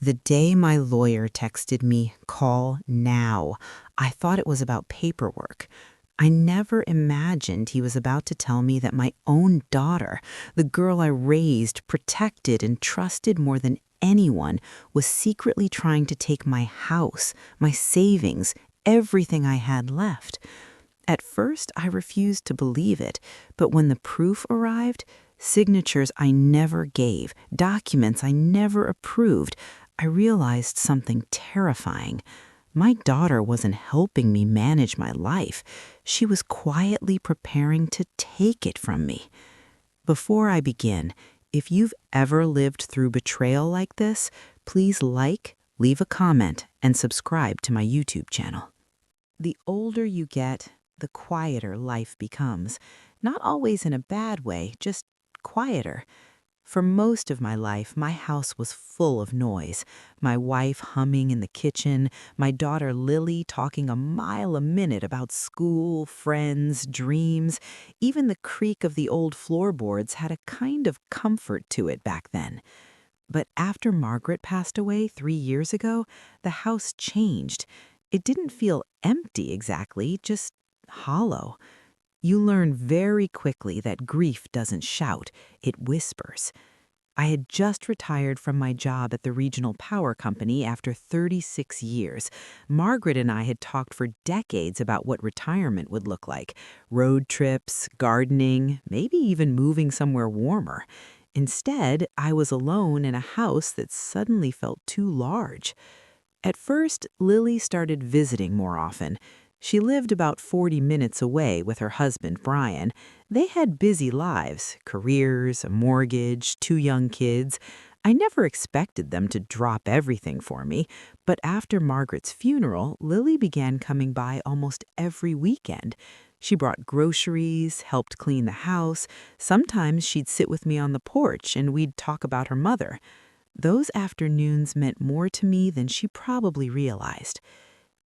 The day my lawyer texted me, "Call now," I thought it was about paperwork. I never imagined he was about to tell me that my own daughter, the girl I raised, protected, and trusted more than anyone, was secretly trying to take my house, my savings, everything I had left. At first, I refused to believe it, but when the proof arrived, signatures I never gave, documents I never approved, I realized something terrifying. My daughter wasn't helping me manage my life. She was quietly preparing to take it from me. Before I begin, if you've ever lived through betrayal like this, please like, leave a comment, and subscribe to my YouTube channel. The older you get, the quieter life becomes. Not always in a bad way, just quieter. For most of my life, my house was full of noise. My wife humming in the kitchen, my daughter Lily talking a mile a minute about school, friends, dreams. Even the creak of the old floorboards had a kind of comfort to it back then. But after Margaret passed away 3 years ago, the house changed. It didn't feel empty exactly, just hollow. You learn very quickly that grief doesn't shout, it whispers. I had just retired from my job at the regional power company after 36 years. Margaret and I had talked for decades about what retirement would look like: road trips, gardening, maybe even moving somewhere warmer. Instead, I was alone in a house that suddenly felt too large. At first, Lily started visiting more often. She lived about 40 minutes away with her husband, Brian. They had busy lives, careers, a mortgage, 2 young kids. I never expected them to drop everything for me, but after Margaret's funeral, Lily began coming by almost every weekend. She brought groceries, helped clean the house. Sometimes she'd sit with me on the porch and we'd talk about her mother. Those afternoons meant more to me than she probably realized.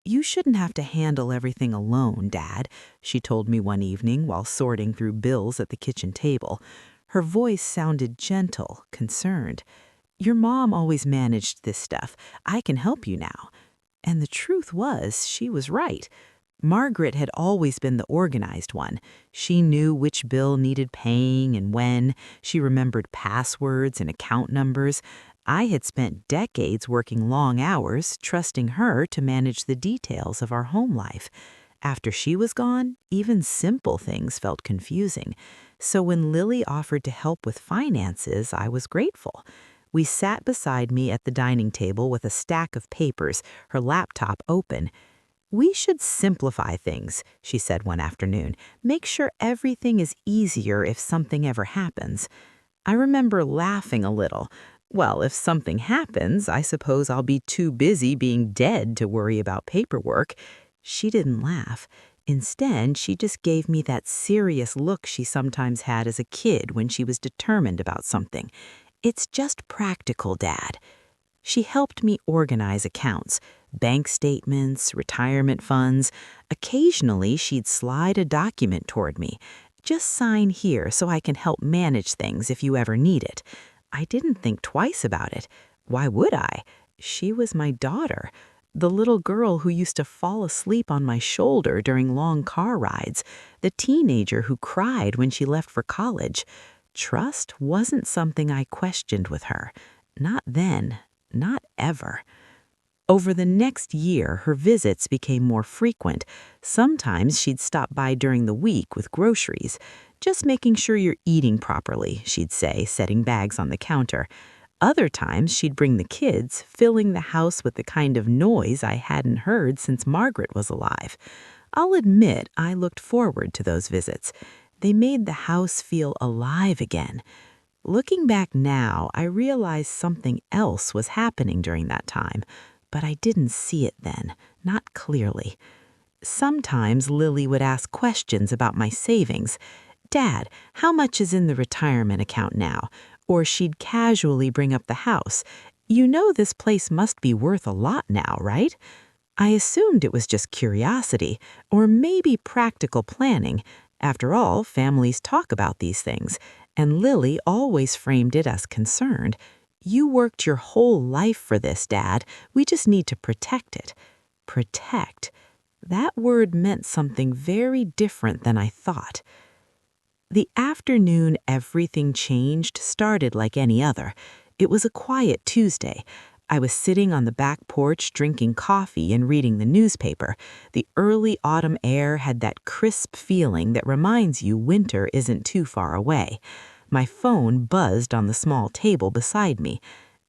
"You shouldn't have to handle everything alone, Dad," she told me one evening while sorting through bills at the kitchen table. Her voice sounded gentle, concerned. "Your mom always managed this stuff. I can help you now." And the truth was, she was right. Margaret had always been the organized one. She knew which bill needed paying and when. She remembered passwords and account numbers. I had spent decades working long hours, trusting her to manage the details of our home life. After she was gone, even simple things felt confusing. So when Lily offered to help with finances, I was grateful. We sat beside me at the dining table with a stack of papers, her laptop open. "We should simplify things," she said one afternoon. "Make sure everything is easier if something ever happens." I remember laughing a little. Well, if something happens, I suppose I'll be too busy being dead to worry about paperwork. She didn't laugh. Instead, she just gave me that serious look she sometimes had as a kid when she was determined about something. "It's just practical, Dad." She helped me organize accounts, bank statements, retirement funds. Occasionally, she'd slide a document toward me. "Just sign here so I can help manage things if you ever need it." I didn't think twice about it. Why would I? She was my daughter, the little girl who used to fall asleep on my shoulder during long car rides, the teenager who cried when she left for college. Trust wasn't something I questioned with her. Not then, not ever. Over the next year, her visits became more frequent. Sometimes she'd stop by during the week with groceries. "Just making sure you're eating properly," she'd say, setting bags on the counter. Other times, she'd bring the kids, filling the house with the kind of noise I hadn't heard since Margaret was alive. I'll admit I looked forward to those visits. They made the house feel alive again. Looking back now, I realize something else was happening during that time, but I didn't see it then, not clearly. Sometimes Lily would ask questions about my savings. "Dad, how much is in the retirement account now?" Or she'd casually bring up the house. "You know this place must be worth a lot now, right?" I assumed it was just curiosity, or maybe practical planning. After all, families talk about these things, and Lily always framed it as concerned. You worked your whole life for this, Dad. We just need to protect it. Protect. That word meant something very different than I thought. The afternoon everything changed started like any other. It was a quiet Tuesday. I was sitting on the back porch drinking coffee and reading the newspaper. The early autumn air had that crisp feeling that reminds you winter isn't too far away. My phone buzzed on the small table beside me.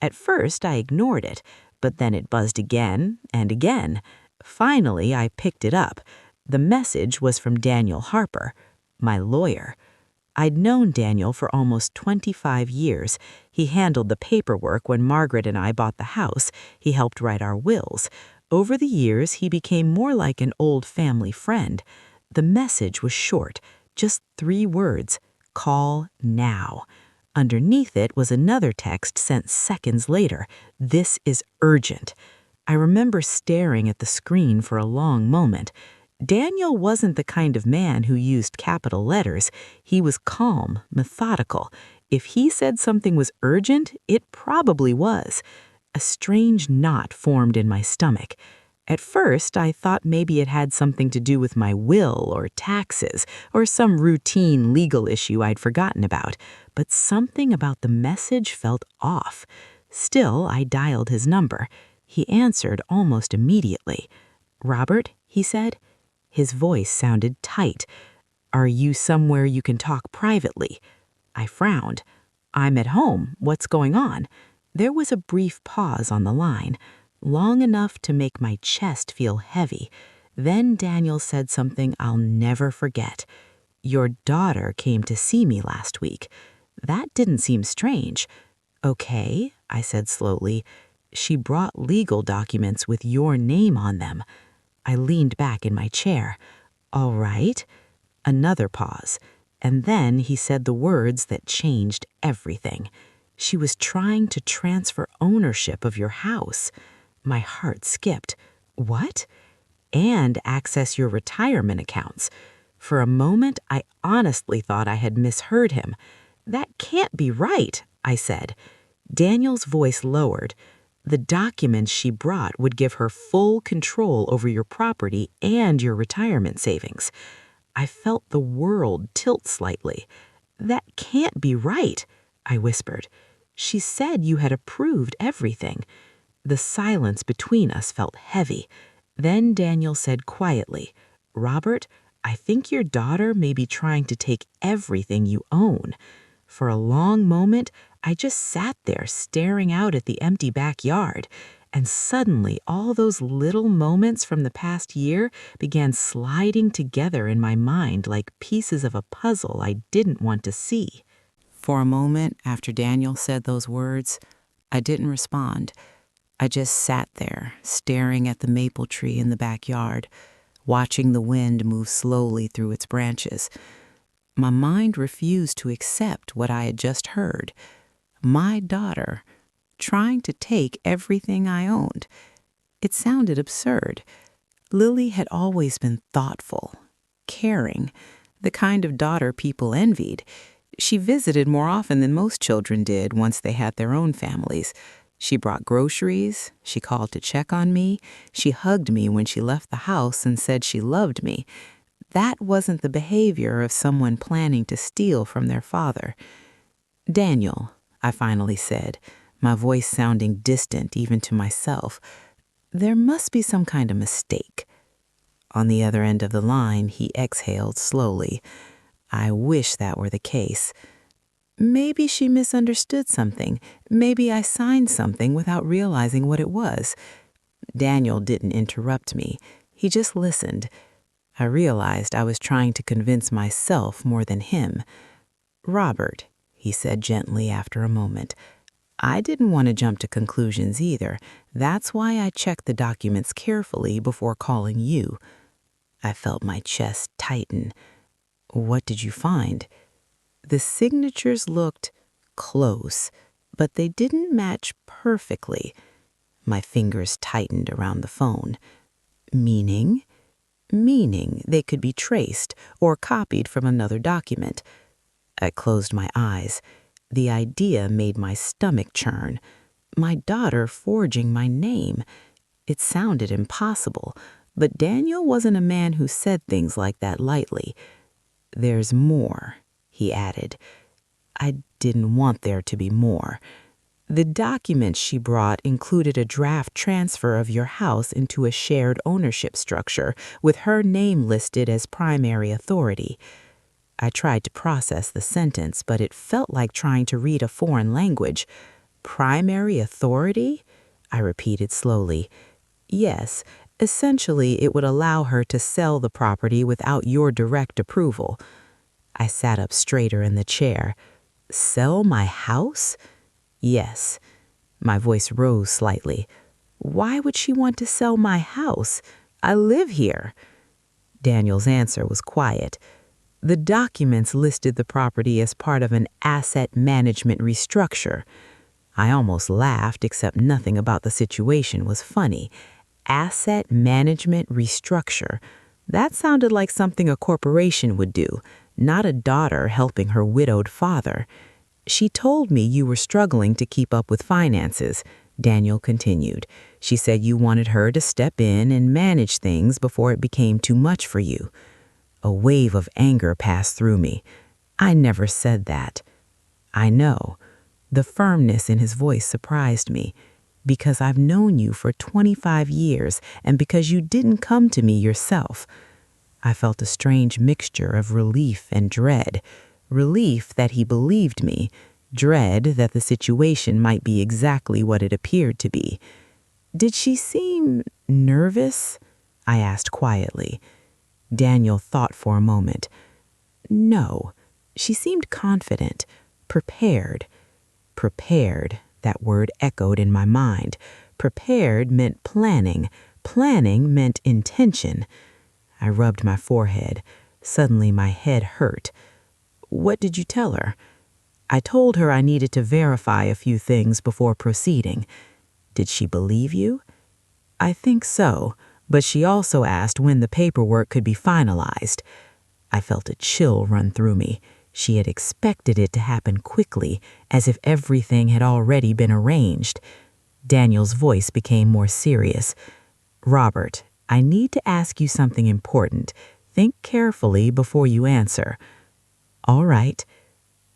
At first, I ignored it, but then it buzzed again and again. Finally, I picked it up. The message was from Daniel Harper, my lawyer. I'd known Daniel for almost 25 years. He handled the paperwork when Margaret and I bought the house. He helped write our wills. Over the years, he became more like an old family friend. The message was short, just 3 words, "Call now." Underneath it was another text sent seconds later, "This is urgent." I remember staring at the screen for a long moment. Daniel wasn't the kind of man who used capital letters. He was calm, methodical. If he said something was urgent, it probably was. A strange knot formed in my stomach. At first, I thought maybe it had something to do with my will or taxes or some routine legal issue I'd forgotten about, but something about the message felt off. Still, I dialed his number. He answered almost immediately. "Robert," he said. His voice sounded tight. "Are you somewhere you can talk privately?" I frowned. "I'm at home. What's going on?" There was a brief pause on the line, long enough to make my chest feel heavy. Then Daniel said something I'll never forget. "Your daughter came to see me last week." That didn't seem strange. "Okay," I said slowly. "She brought legal documents with your name on them." I leaned back in my chair. "All right." Another pause. And then he said the words that changed everything. "She was trying to transfer ownership of your house." My heart skipped. "What?" "And access your retirement accounts." For a moment, I honestly thought I had misheard him. "That can't be right," I said. Daniel's voice lowered. "The documents she brought would give her full control over your property and your retirement savings." I felt the world tilt slightly. "That can't be right," I whispered. "She said you had approved everything." The silence between us felt heavy. Then Daniel said quietly, "Robert, I think your daughter may be trying to take everything you own." For a long moment, I just sat there staring out at the empty backyard, and suddenly all those little moments from the past year began sliding together in my mind like pieces of a puzzle I didn't want to see. For a moment after Daniel said those words, I didn't respond. I just sat there, staring at the maple tree in the backyard, watching the wind move slowly through its branches. My mind refused to accept what I had just heard. My daughter, trying to take everything I owned. It sounded absurd. Lily had always been thoughtful, caring, the kind of daughter people envied. She visited more often than most children did once they had their own families. She brought groceries, she called to check on me, she hugged me when she left the house and said she loved me. That wasn't the behavior of someone planning to steal from their father. "Daniel," I finally said, my voice sounding distant even to myself, "there must be some kind of mistake." On the other end of the line, he exhaled slowly. "I wish that were the case. Maybe she misunderstood something. Maybe I signed something without realizing what it was." Daniel didn't interrupt me. He just listened. I realized I was trying to convince myself more than him. "Robert," he said gently after a moment, "I didn't want to jump to conclusions either. That's why I checked the documents carefully before calling you." I felt my chest tighten. "What did you find?" The signatures looked close, but they didn't match perfectly. My fingers tightened around the phone. "Meaning?" "Meaning they could be traced or copied from another document." I closed my eyes. The idea made my stomach churn. My daughter forging my name. It sounded impossible, but Daniel wasn't a man who said things like that lightly. "There's more," he added. I didn't want there to be more. The documents she brought included a draft transfer of your house into a shared ownership structure with her name listed as primary authority. I tried to process the sentence, but it felt like trying to read a foreign language. "Primary authority?" I repeated slowly. "Yes, essentially it would allow her to sell the property without your direct approval." I sat up straighter in the chair. "Sell my house?" "Yes." My voice rose slightly. "Why would she want to sell my house? I live here." Daniel's answer was quiet. "The documents listed the property as part of an asset management restructure." I almost laughed, except nothing about the situation was funny. Asset management restructure. That sounded like something a corporation would do, not a daughter helping her widowed father. "She told me you were struggling to keep up with finances," Daniel continued. "She said you wanted her to step in and manage things before it became too much for you." A wave of anger passed through me. "I never said that." "I know." The firmness in his voice surprised me. "Because I've known you for 25 years and because you didn't come to me yourself." I felt a strange mixture of relief and dread. Relief that he believed me, dread that the situation might be exactly what it appeared to be. "Did she seem nervous?" I asked quietly. Daniel thought for a moment. "No, she seemed confident, prepared." Prepared, that word echoed in my mind. Prepared meant planning. Planning meant intention. I rubbed my forehead. Suddenly my head hurt. "What did you tell her?" "I told her I needed to verify a few things before proceeding." "Did she believe you?" "I think so, but she also asked when the paperwork could be finalized." I felt a chill run through me. She had expected it to happen quickly, as if everything had already been arranged. Daniel's voice became more serious. "Robert, I need to ask you something important. Think carefully before you answer." "All right.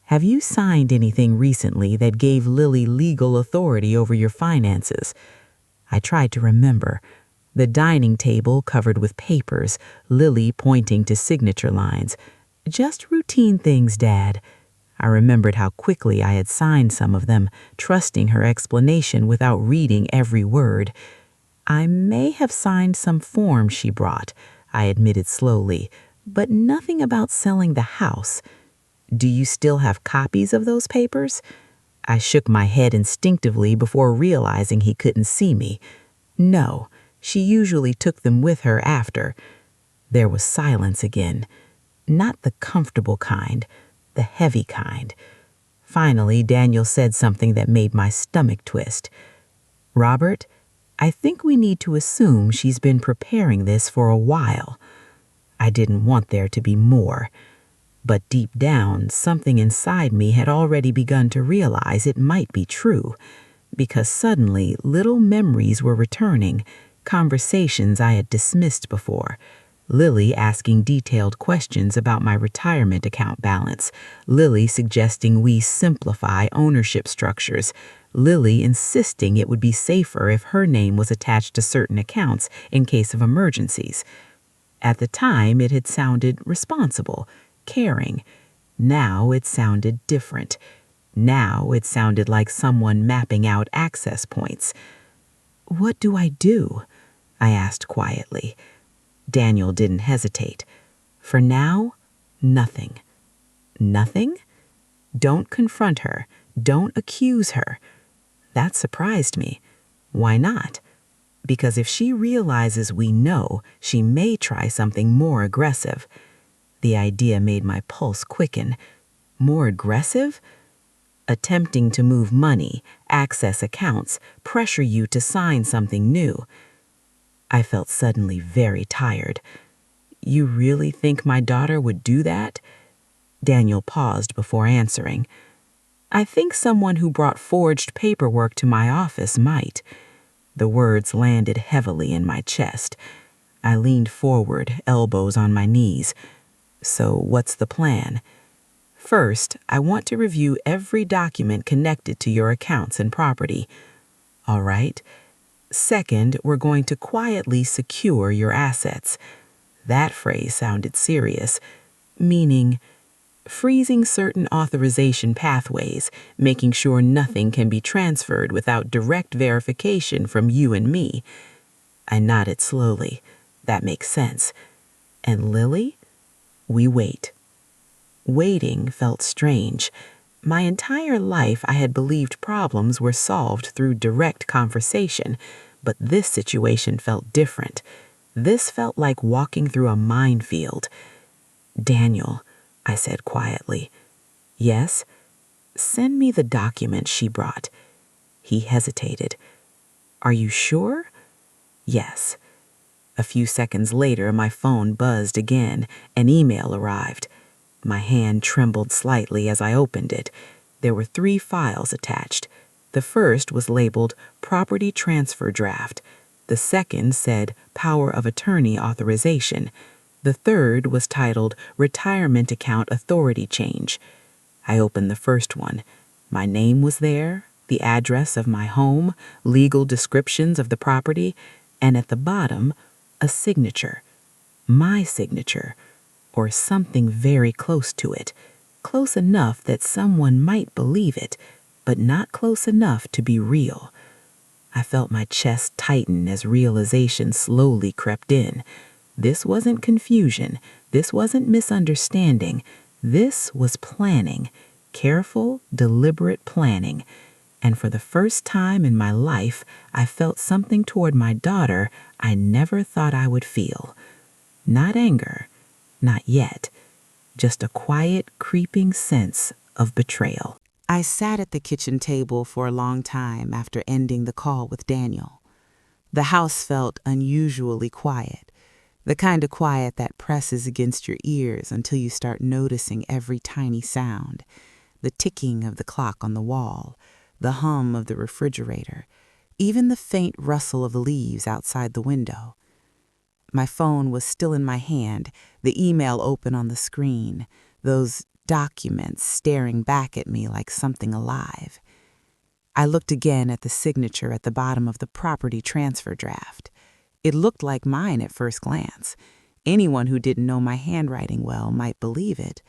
Have you signed anything recently that gave Lily legal authority over your finances?" I tried to remember. The dining table covered with papers, Lily pointing to signature lines. "Just routine things, Dad." I remembered how quickly I had signed some of them, trusting her explanation without reading every word. "I may have signed some forms she brought," I admitted slowly, "but nothing about selling the house." "Do you still have copies of those papers?" I shook my head instinctively before realizing he couldn't see me. "No, she usually took them with her after." There was silence again. Not the comfortable kind, the heavy kind. Finally, Daniel said something that made my stomach twist. "Robert, I think we need to assume she's been preparing this for a while." I didn't want there to be more. But deep down, something inside me had already begun to realize it might be true, because suddenly little memories were returning, conversations I had dismissed before. Lily asking detailed questions about my retirement account balance, Lily suggesting we simplify ownership structures, Lily insisting it would be safer if her name was attached to certain accounts in case of emergencies. At the time, it had sounded responsible, caring. Now it sounded different. Now it sounded like someone mapping out access points. "What do I do?" I asked quietly. Daniel didn't hesitate. "For now, nothing." "Nothing?" "Don't confront her. Don't accuse her." That surprised me. "Why not?" "Because if she realizes we know, she may try something more aggressive." The idea made my pulse quicken. More aggressive? Attempting to move money, access accounts, pressure you to sign something new. I felt suddenly very tired. "You really think my daughter would do that?" Daniel paused before answering. I think someone who brought forged paperwork to my office might. The words landed heavily in my chest. I leaned forward, elbows on my knees. So what's the plan? First, I want to review every document connected to your accounts and property. All right. Second, we're going to quietly secure your assets. That phrase sounded serious, meaning freezing certain authorization pathways, making sure nothing can be transferred without direct verification from you and me. I nodded slowly. That makes sense. And Lily? We wait. Waiting felt strange. My entire life I had believed problems were solved through direct conversation, but this situation felt different. This felt like walking through a minefield. Daniel, I said quietly. Yes? Send me the document she brought. He hesitated. Are you sure? Yes. A few seconds later, my phone buzzed again. An email arrived. My hand trembled slightly as I opened it. There were 3 files attached. The first was labeled Property Transfer Draft. The second said Power of Attorney Authorization. The third was titled Retirement Account Authority Change. I opened the first one. My name was there, the address of my home, legal descriptions of the property, and at the bottom, a signature. My signature, or something very close to it. Close enough that someone might believe it, but not close enough to be real. I felt my chest tighten as realization slowly crept in. This wasn't confusion. This wasn't misunderstanding. This was planning. Careful, deliberate planning. And for the first time in my life, I felt something toward my daughter I never thought I would feel. Not anger, not yet. Just a quiet, creeping sense of betrayal. I sat at the kitchen table for a long time after ending the call with Daniel. The house felt unusually quiet. The kind of quiet that presses against your ears until you start noticing every tiny sound. The ticking of the clock on the wall, the hum of the refrigerator, even the faint rustle of the leaves outside the window. My phone was still in my hand, the email open on the screen, those documents staring back at me like something alive. I looked again at the signature at the bottom of the property transfer draft. It looked like mine at first glance. Anyone who didn't know my handwriting well might believe it.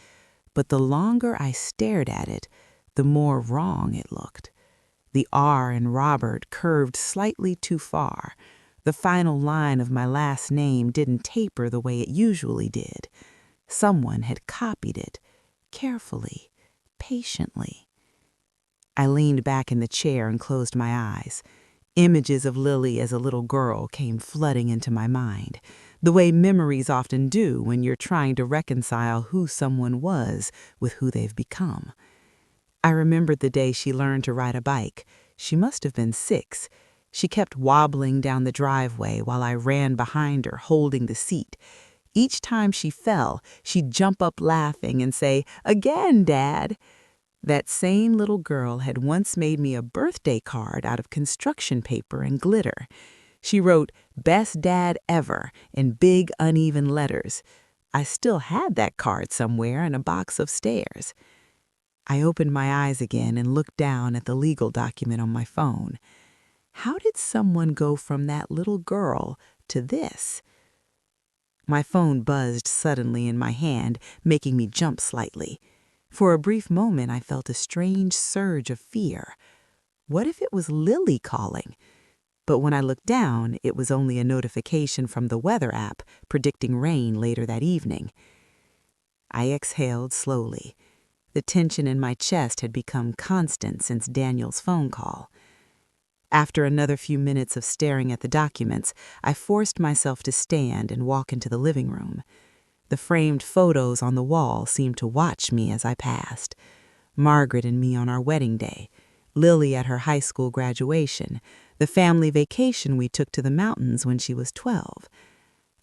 But the longer I stared at it, the more wrong it looked. The R in Robert curved slightly too far. The final line of my last name didn't taper the way it usually did. Someone had copied it, carefully, patiently. I leaned back in the chair and closed my eyes. Images of Lily as a little girl came flooding into my mind, the way memories often do when you're trying to reconcile who someone was with who they've become. I remembered the day she learned to ride a bike. She must have been 6. She kept wobbling down the driveway while I ran behind her, holding the seat. Each time she fell, she'd jump up laughing and say, "Again, Dad." That same little girl had once made me a birthday card out of construction paper and glitter. She wrote, "Best Dad Ever," in big, uneven letters. I still had that card somewhere in a box upstairs. I opened my eyes again and looked down at the legal document on my phone. How did someone go from that little girl to this? My phone buzzed suddenly in my hand, making me jump slightly. For a brief moment, I felt a strange surge of fear. What if it was Lily calling? But when I looked down, it was only a notification from the weather app predicting rain later that evening. I exhaled slowly. The tension in my chest had become constant since Daniel's phone call. After another few minutes of staring at the documents, I forced myself to stand and walk into the living room. The framed photos on the wall seemed to watch me as I passed. Margaret and me on our wedding day, Lily at her high school graduation, the family vacation we took to the mountains when she was 12.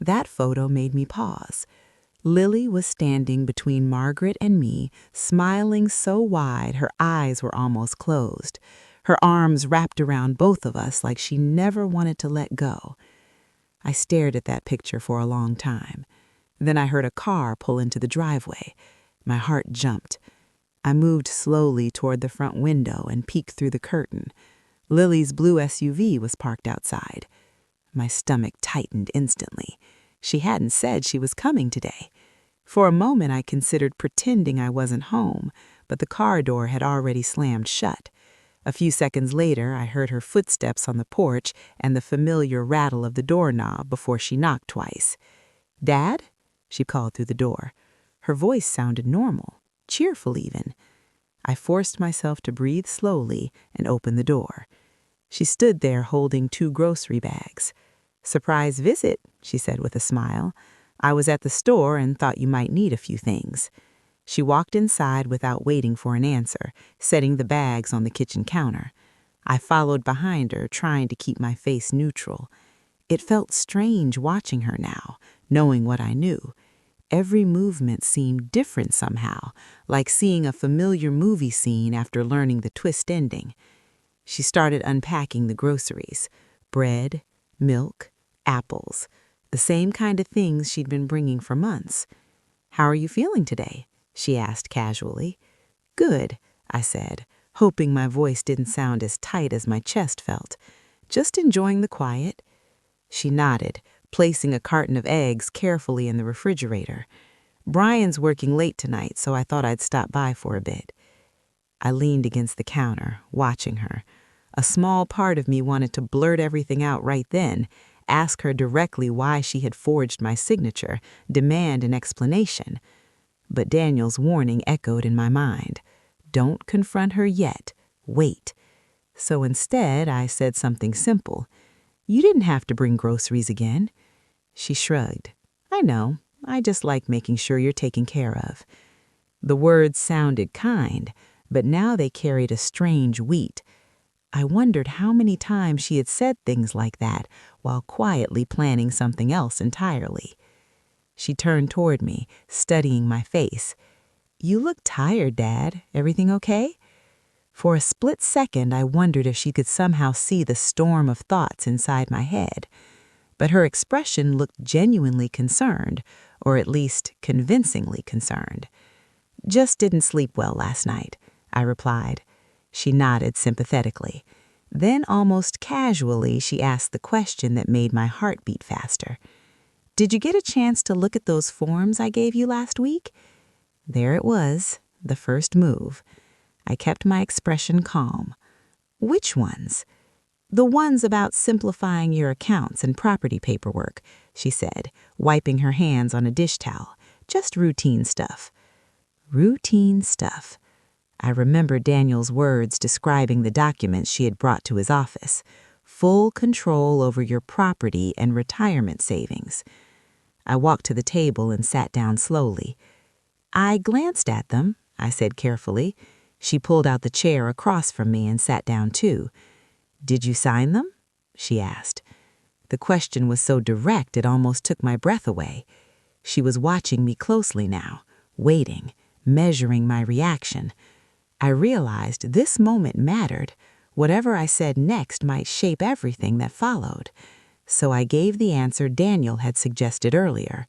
That photo made me pause. Lily was standing between Margaret and me, smiling so wide her eyes were almost closed, her arms wrapped around both of us like she never wanted to let go. I stared at that picture for a long time. Then I heard a car pull into the driveway. My heart jumped. I moved slowly toward the front window and peeked through the curtain. Lily's blue SUV was parked outside. My stomach tightened instantly. She hadn't said she was coming today. For a moment, I considered pretending I wasn't home, but the car door had already slammed shut. A few seconds later, I heard her footsteps on the porch and the familiar rattle of the doorknob before she knocked twice. "Dad?" she called through the door. Her voice sounded normal, cheerful even. I forced myself to breathe slowly and open the door. She stood there holding 2 grocery bags. "Surprise visit," she said with a smile. "I was at the store and thought you might need a few things." She walked inside without waiting for an answer, setting the bags on the kitchen counter. I followed behind her, trying to keep my face neutral. It felt strange watching her now, knowing what I knew. Every movement seemed different somehow, like seeing a familiar movie scene after learning the twist ending. She started unpacking the groceries: bread, milk, apples, the same kind of things she'd been bringing for months. "How are you feeling today?" she asked casually. "Good," I said, hoping my voice didn't sound as tight as my chest felt. "Just enjoying the quiet." She nodded, placing a carton of eggs carefully in the refrigerator. "Brian's working late tonight, so I thought I'd stop by for a bit." I leaned against the counter, watching her. A small part of me wanted to blurt everything out right then, ask her directly why she had forged my signature, demand an explanation. But Daniel's warning echoed in my mind. Don't confront her yet. Wait. So instead, I said something simple. "You didn't have to bring groceries again." She shrugged. "I know. I just like making sure you're taken care of." The words sounded kind, but now they carried a strange weight. I wondered how many times she had said things like that while quietly planning something else entirely. She turned toward me, studying my face. "You look tired, Dad. Everything okay?" For a split second, I wondered if she could somehow see the storm of thoughts inside my head. But her expression looked genuinely concerned, or at least convincingly concerned. "Just didn't sleep well last night," I replied. She nodded sympathetically. Then, almost casually, she asked the question that made my heart beat faster. "Did you get a chance to look at those forms I gave you last week?" There it was, the first move. I kept my expression calm. "Which ones?" "The ones about simplifying your accounts and property paperwork," she said, wiping her hands on a dish towel. "Just routine stuff." Routine stuff. I remember Daniel's words describing the documents she had brought to his office. Full control over your property and retirement savings. I walked to the table and sat down slowly. "I glanced at them," I said carefully. She pulled out the chair across from me and sat down too. "Did you sign them?" she asked. The question was so direct it almost took my breath away. She was watching me closely now, waiting, measuring my reaction. I realized this moment mattered. Whatever I said next might shape everything that followed. So I gave the answer Daniel had suggested earlier.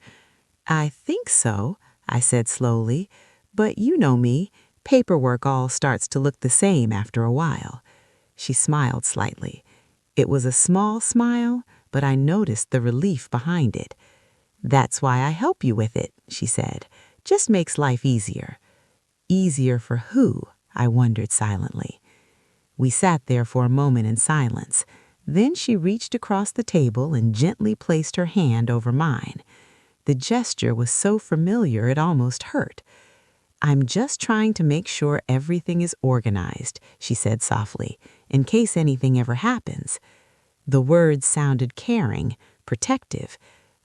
"I think so," I said slowly, "but you know me, paperwork all starts to look the same after a while." She smiled slightly. It was a small smile, but I noticed the relief behind it. "That's why I help you with it," she said. "Just makes life easier." Easier for who? I wondered silently. We sat there for a moment in silence. Then she reached across the table and gently placed her hand over mine. The gesture was so familiar it almost hurt. "I'm just trying to make sure everything is organized," she said softly, "in case anything ever happens." The words sounded caring, protective,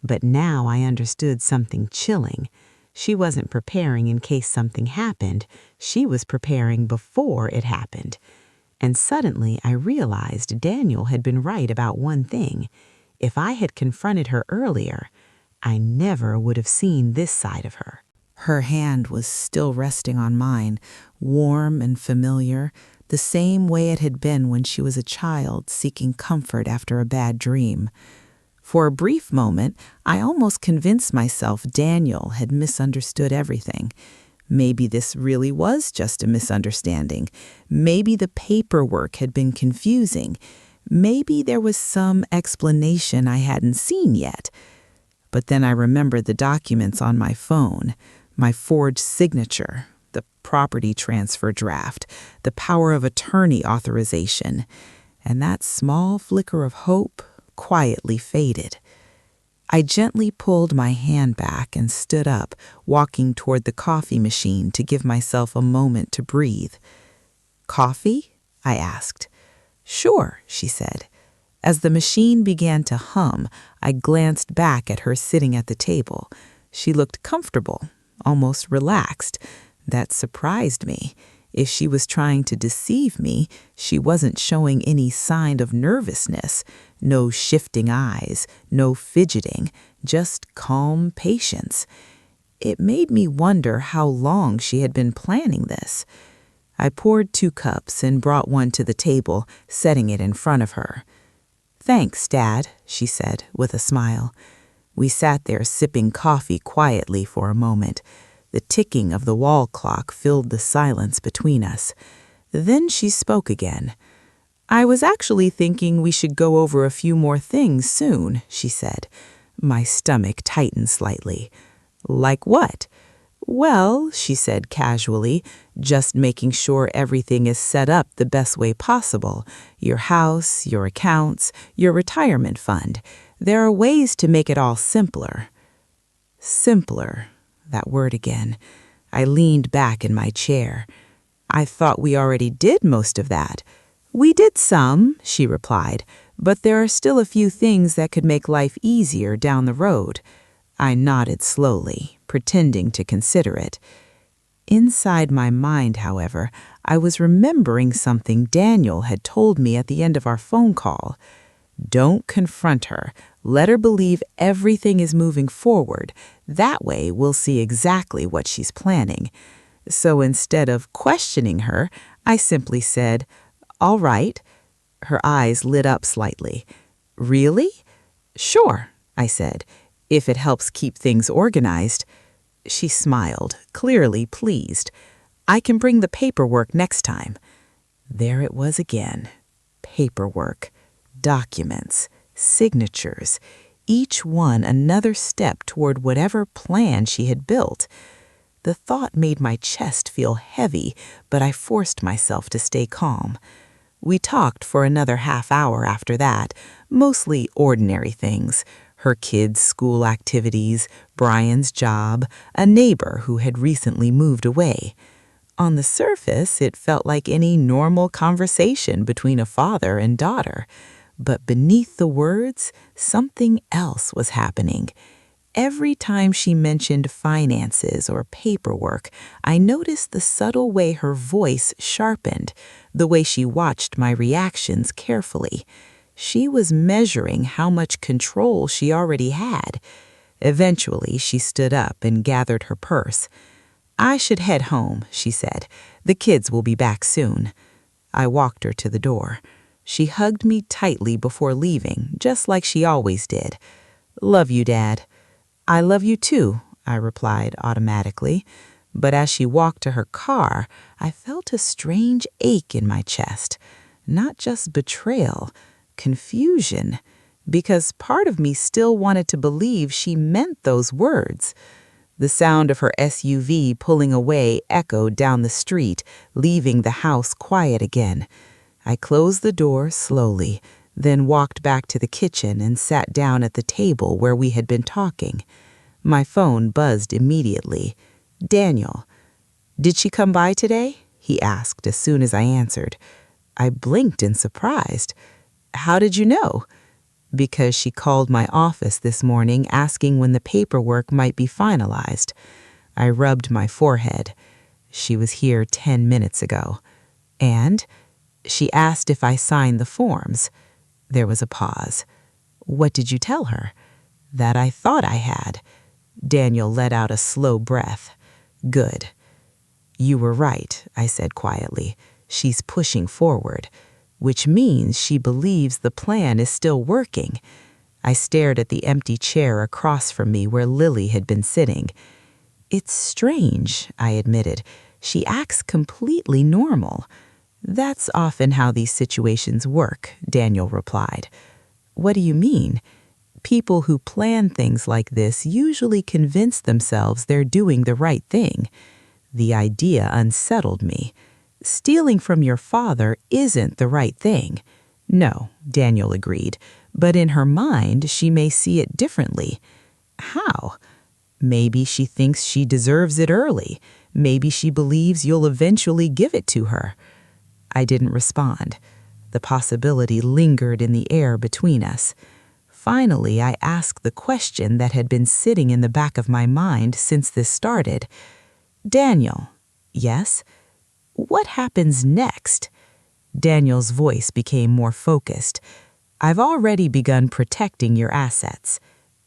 but now I understood something chilling. She wasn't preparing in case something happened. She was preparing before it happened. And suddenly I realized Daniel had been right about one thing. If I had confronted her earlier, I never would have seen this side of her. Her hand was still resting on mine, warm and familiar, the same way it had been when she was a child seeking comfort after a bad dream. For a brief moment, I almost convinced myself Daniel had misunderstood everything. Maybe this really was just a misunderstanding. Maybe the paperwork had been confusing. Maybe there was some explanation I hadn't seen yet. But then I remembered the documents on my phone, my forged signature, the property transfer draft, the power of attorney authorization, and that small flicker of hope quietly faded. I gently pulled my hand back and stood up, walking toward the coffee machine to give myself a moment to breathe. "Coffee?" I asked. "Sure," she said. As the machine began to hum, I glanced back at her sitting at the table. She looked comfortable, almost relaxed. That surprised me. If she was trying to deceive me, she wasn't showing any sign of nervousness. No shifting eyes, no fidgeting, just calm patience. It made me wonder how long she had been planning this. I poured 2 cups and brought one to the table, setting it in front of her. "Thanks, Dad," she said with a smile. We sat there sipping coffee quietly for a moment. The ticking of the wall clock filled the silence between us. Then she spoke again. "I was actually thinking we should go over a few more things soon," she said. My stomach tightened slightly. "Like what?" "Well," she said casually, "just making sure everything is set up the best way possible. Your house, your accounts, your retirement fund. There are ways to make it all simpler." Simpler, that word again. I leaned back in my chair. "I thought we already did most of that." "We did some," she replied, "but there are still a few things that could make life easier down the road." I nodded slowly, pretending to consider it. Inside my mind, however, I was remembering something Daniel had told me at the end of our phone call. Don't confront her. Let her believe everything is moving forward. That way we'll see exactly what she's planning. So instead of questioning her, I simply said, "All right." Her eyes lit up slightly. "Really?" "Sure," I said, "if it helps keep things organized." She smiled, clearly pleased. "I can bring the paperwork next time." There it was again. Paperwork, documents, signatures, each one another step toward whatever plan she had built. The thought made my chest feel heavy, but I forced myself to stay calm. We talked for another half hour after that, mostly ordinary things. Her kids' school activities, Brian's job, a neighbor who had recently moved away. On the surface, it felt like any normal conversation between a father and daughter. But beneath the words, something else was happening. Every time she mentioned finances or paperwork, I noticed the subtle way her voice sharpened, the way she watched my reactions carefully. She was measuring how much control she already had. Eventually, she stood up and gathered her purse. "I should head home," she said. "The kids will be back soon." I walked her to the door. She hugged me tightly before leaving, just like she always did. "Love you, Dad." "I love you too," I replied automatically. But as she walked to her car, I felt a strange ache in my chest. Not just betrayal, confusion, because part of me still wanted to believe she meant those words. The sound of her SUV pulling away echoed down the street, leaving the house quiet again. I closed the door slowly, then walked back to the kitchen and sat down at the table where we had been talking. My phone buzzed immediately. "Daniel." "Did she come by today?" he asked as soon as I answered. I blinked in surprise. "How did you know?" "Because she called my office this morning asking when the paperwork might be finalized." I rubbed my forehead. "She was here 10 minutes ago." "And?" "She asked if I signed the forms." There was a pause. "What did you tell her?" That I thought I had. Daniel let out a slow breath. Good. You were right, I said quietly. She's pushing forward, which means she believes the plan is still working. I stared at the empty chair across from me where Lily had been sitting. It's strange, I admitted. She acts completely normal. That's often how these situations work, Daniel replied. What do you mean? People who plan things like this usually convince themselves they're doing the right thing. The idea unsettled me. Stealing from your father isn't the right thing. No, Daniel agreed, but in her mind she may see it differently. How? Maybe she thinks she deserves it early. Maybe she believes you'll eventually give it to her. I didn't respond. The possibility lingered in the air between us. Finally, I asked the question that had been sitting in the back of my mind since this started. Daniel, yes? What happens next? Daniel's voice became more focused. I've already begun protecting your assets.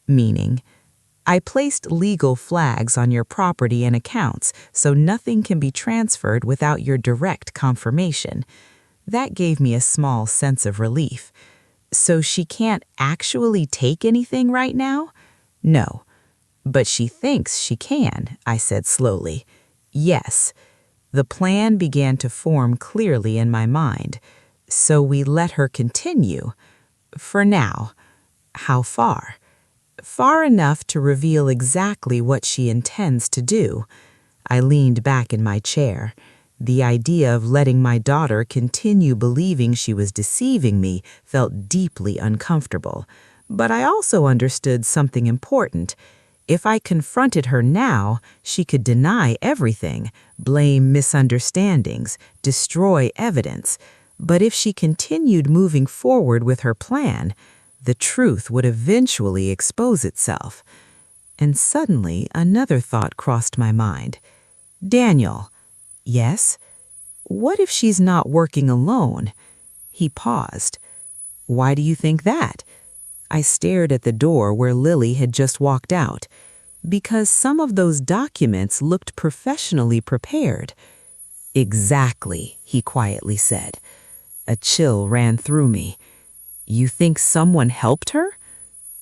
Meaning, I placed legal flags on your property and accounts so nothing can be transferred without your direct confirmation. That gave me a small sense of relief. So she can't actually take anything right now? No. But she thinks she can, I said slowly. Yes. The plan began to form clearly in my mind. So we let her continue. For now. How far? Far enough to reveal exactly what she intends to do. I leaned back in my chair. The idea of letting my daughter continue believing she was deceiving me felt deeply uncomfortable. But I also understood something important. If I confronted her now, she could deny everything, blame misunderstandings, destroy evidence. But if she continued moving forward with her plan, the truth would eventually expose itself. And suddenly, another thought crossed my mind. Daniel. Yes? What if she's not working alone? He paused. Why do you think that? I stared at the door where Lily had just walked out. Because some of those documents looked professionally prepared. Exactly, he quietly said. A chill ran through me. You think someone helped her?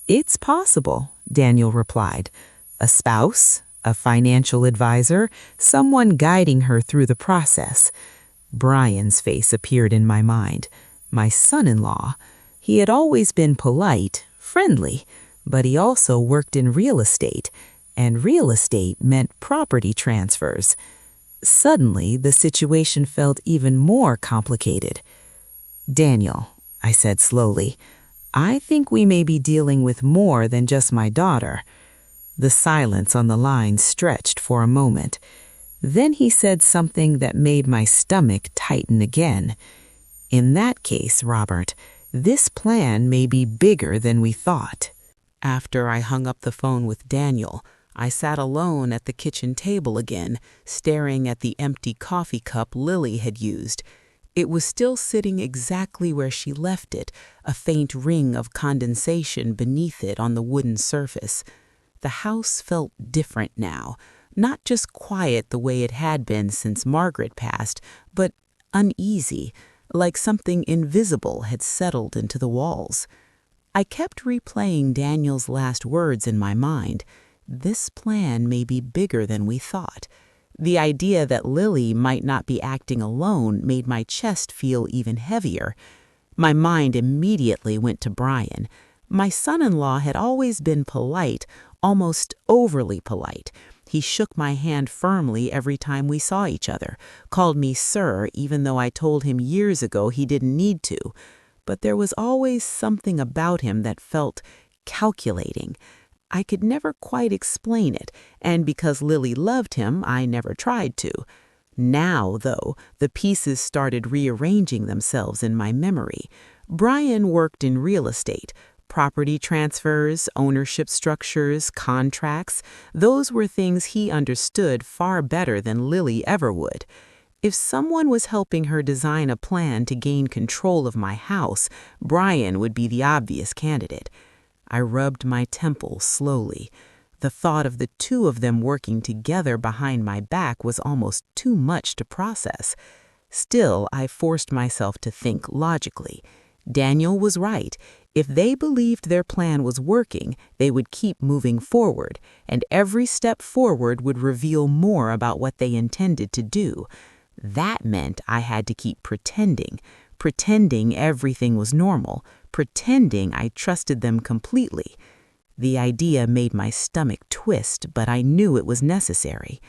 It's possible, Daniel replied. A spouse, a financial advisor, someone guiding her through the process. Brian's face appeared in my mind. My son-in-law. He had always been polite, friendly, but he also worked in real estate, and real estate meant property transfers. Suddenly, the situation felt even more complicated. Daniel, I said slowly, I think we may be dealing with more than just my daughter. The silence on the line stretched for a moment. Then he said something that made my stomach tighten again. In that case, Robert, this plan may be bigger than we thought. After I hung up the phone with Daniel, I sat alone at the kitchen table again, staring at the empty coffee cup Lily had used. It was still sitting exactly where she left it, a faint ring of condensation beneath it on the wooden surface. The house felt different now, not just quiet the way it had been since Margaret passed, but uneasy, like something invisible had settled into the walls. I kept replaying Daniel's last words in my mind. This plan may be bigger than we thought. The idea that Lily might not be acting alone made my chest feel even heavier. My mind immediately went to Brian. My son-in-law had always been polite, almost overly polite. He shook my hand firmly every time we saw each other, called me sir even though I told him years ago he didn't need to. But there was always something about him that felt calculating. I could never quite explain it, and because Lily loved him, I never tried to. Now, though, the pieces started rearranging themselves in my memory. Brian worked in real estate. Property transfers, ownership structures, contracts, those were things he understood far better than Lily ever would. If someone was helping her design a plan to gain control of my house, Brian would be the obvious candidate. I rubbed my temple slowly. The thought of the two of them working together behind my back was almost too much to process. Still, I forced myself to think logically. Daniel was right. If they believed their plan was working, they would keep moving forward, and every step forward would reveal more about what they intended to do. That meant I had to keep pretending everything was normal, pretending I trusted them completely. The idea made my stomach twist, but I knew it was necessary.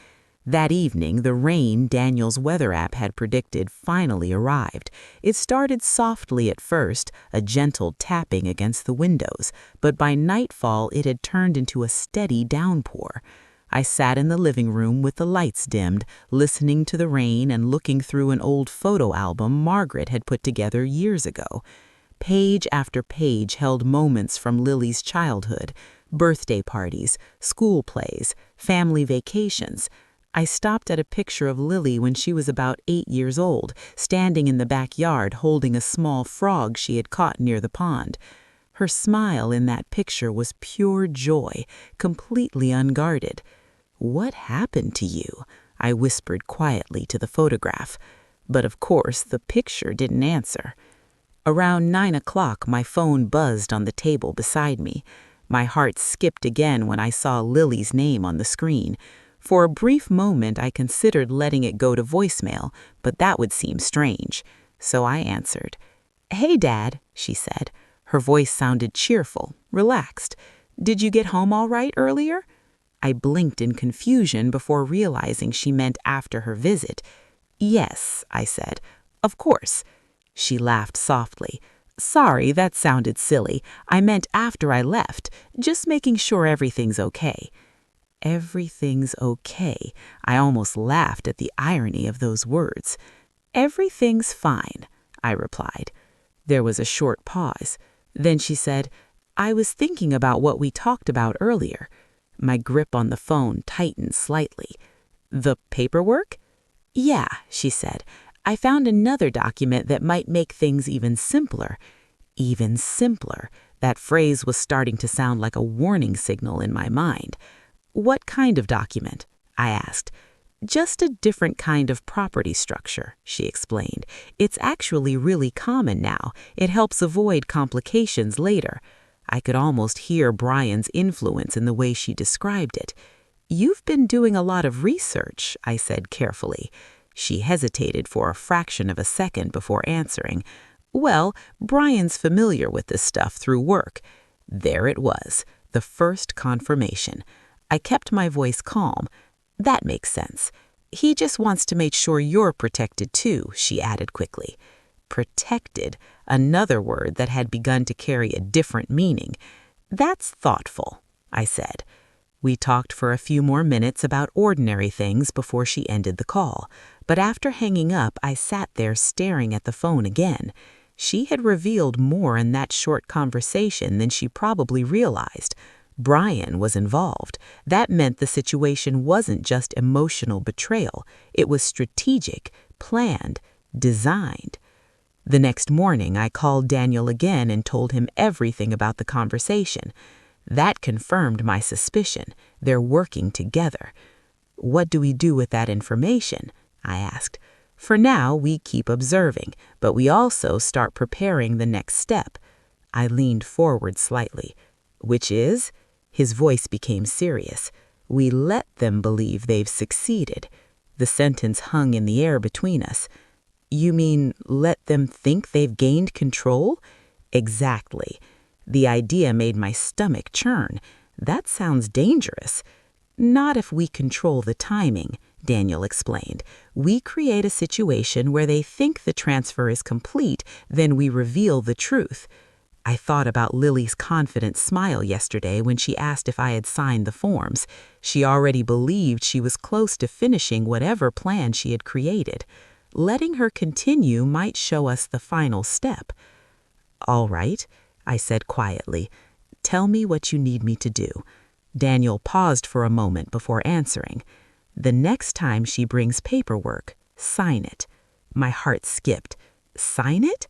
That evening, the rain Daniel's weather app had predicted finally arrived. It started softly at first, a gentle tapping against the windows, but by nightfall it had turned into a steady downpour. I sat in the living room with the lights dimmed, listening to the rain and looking through an old photo album Margaret had put together years ago. Page after page held moments from Lily's childhood, birthday parties, school plays, family vacations. I stopped at a picture of Lily when she was about 8 years old, standing in the backyard holding a small frog she had caught near the pond. Her smile in that picture was pure joy, completely unguarded. "What happened to you?" I whispered quietly to the photograph. But of course, the picture didn't answer. Around 9 o'clock, my phone buzzed on the table beside me. My heart skipped again when I saw Lily's name on the screen. For a brief moment, I considered letting it go to voicemail, but that would seem strange. So I answered. "Hey, Dad," she said. Her voice sounded cheerful, relaxed. "Did you get home all right earlier?" I blinked in confusion before realizing she meant after her visit. "Yes," I said. "Of course." She laughed softly. "Sorry, that sounded silly. I meant after I left, just making sure everything's okay." Everything's okay. I almost laughed at the irony of those words. "Everything's fine," I replied. There was a short pause. Then she said, "I was thinking about what we talked about earlier." My grip on the phone tightened slightly. "The paperwork?" "Yeah," she said. "I found another document that might make things even simpler." Even simpler. That phrase was starting to sound like a warning signal in my mind. "What kind of document?" I asked. "Just a different kind of property structure," she explained. "It's actually really common now. It helps avoid complications later." I could almost hear Brian's influence in the way she described it. "You've been doing a lot of research," I said carefully. She hesitated for a fraction of a second before answering. "Well, Brian's familiar with this stuff through work." There it was, the first confirmation. I kept my voice calm. "That makes sense. He just wants to make sure you're protected too," she added quickly. Protected, another word that had begun to carry a different meaning. "That's thoughtful," I said. We talked for a few more minutes about ordinary things before she ended the call. But after hanging up, I sat there staring at the phone again. She had revealed more in that short conversation than she probably realized. Brian was involved. That meant the situation wasn't just emotional betrayal. It was strategic, planned, designed. The next morning, I called Daniel again and told him everything about the conversation. That confirmed my suspicion. They're working together. "What do we do with that information?" I asked. "For now, we keep observing, but we also start preparing the next step." I leaned forward slightly. "Which is?" His voice became serious. "We let them believe they've succeeded." The sentence hung in the air between us. "You mean let them think they've gained control?" "Exactly." The idea made my stomach churn. That sounds dangerous. "Not if we control the timing," Daniel explained. "We create a situation where they think the transfer is complete, then we reveal the truth." I thought about Lily's confident smile yesterday when she asked if I had signed the forms. She already believed she was close to finishing whatever plan she had created. Letting her continue might show us the final step. "All right," I said quietly. "Tell me what you need me to do." Daniel paused for a moment before answering. "The next time she brings paperwork, sign it." My heart skipped. "Sign it?"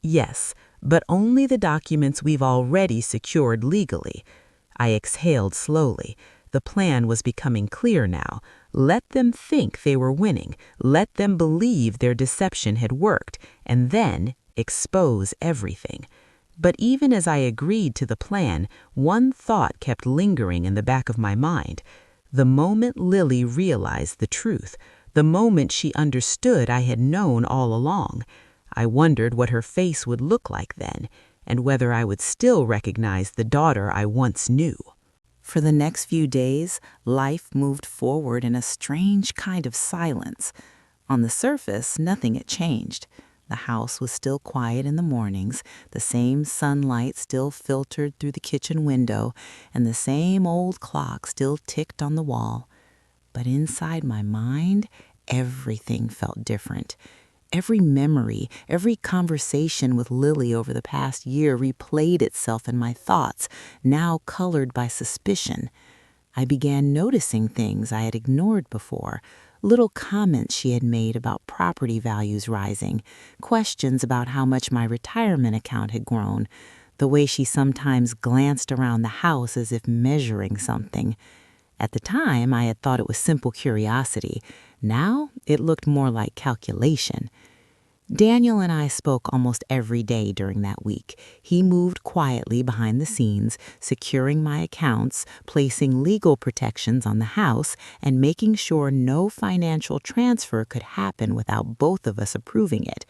"Yes. but only the documents we've already secured legally. I exhaled slowly. The plan was becoming clear now. Let them think they were winning. Let them believe their deception had worked, and then expose everything. But even as I agreed to the plan, one thought kept lingering in the back of my mind. The moment Lily realized the truth, the moment she understood I had known all along, I wondered what her face would look like then, and whether I would still recognize the daughter I once knew. For the next few days, life moved forward in a strange kind of silence. On the surface, nothing had changed. The house was still quiet in the mornings, the same sunlight still filtered through the kitchen window, and the same old clock still ticked on the wall. But inside my mind, everything felt different. Every memory, every conversation with Lily over the past year replayed itself in my thoughts, now colored by suspicion. I began noticing things I had ignored before, little comments she had made about property values rising, questions about how much my retirement account had grown, the way she sometimes glanced around the house as if measuring something. At the time, I had thought it was simple curiosity. Now, it looked more like calculation. Daniel and I spoke almost every day during that week. He moved quietly behind the scenes, securing my accounts, placing legal protections on the house, and making sure no financial transfer could happen without both of us approving it.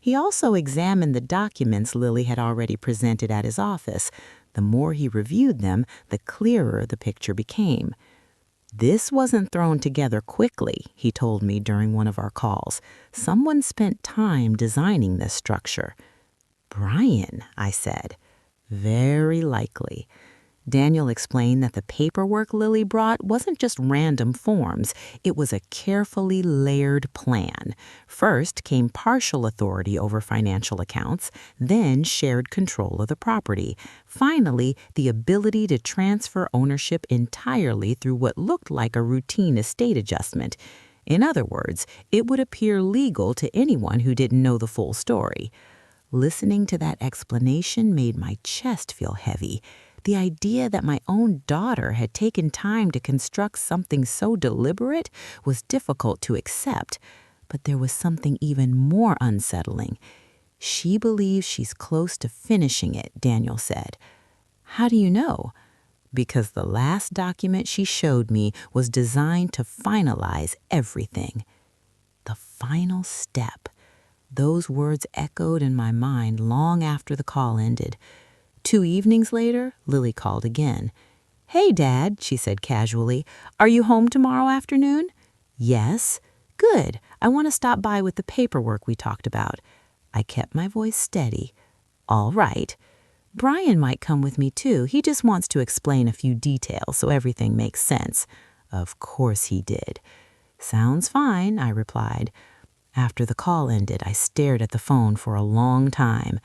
He also examined the documents Lily had already presented at his office. The more he reviewed them, the clearer the picture became. This wasn't thrown together quickly, he told me during one of our calls. Someone spent time designing this structure. Brian, I said. Very likely. Daniel explained that the paperwork Lily brought wasn't just random forms. It was a carefully layered plan. First came partial authority over financial accounts, then shared control of the property. Finally, the ability to transfer ownership entirely through what looked like a routine estate adjustment. In other words, it would appear legal to anyone who didn't know the full story. Listening to that explanation made my chest feel heavy. The idea that my own daughter had taken time to construct something so deliberate was difficult to accept, but there was something even more unsettling. She believes she's close to finishing it, Daniel said. How do you know? Because the last document she showed me was designed to finalize everything. The final step. Those words echoed in my mind long after the call ended. 2 evenings later, Lily called again. "Hey, Dad," she said casually. "Are you home tomorrow afternoon?" "Yes." "Good. I want to stop by with the paperwork we talked about." I kept my voice steady. "All right. Brian might come with me, too. He just wants to explain a few details so everything makes sense." Of course he did. "Sounds fine," I replied. After the call ended, I stared at the phone for a long time.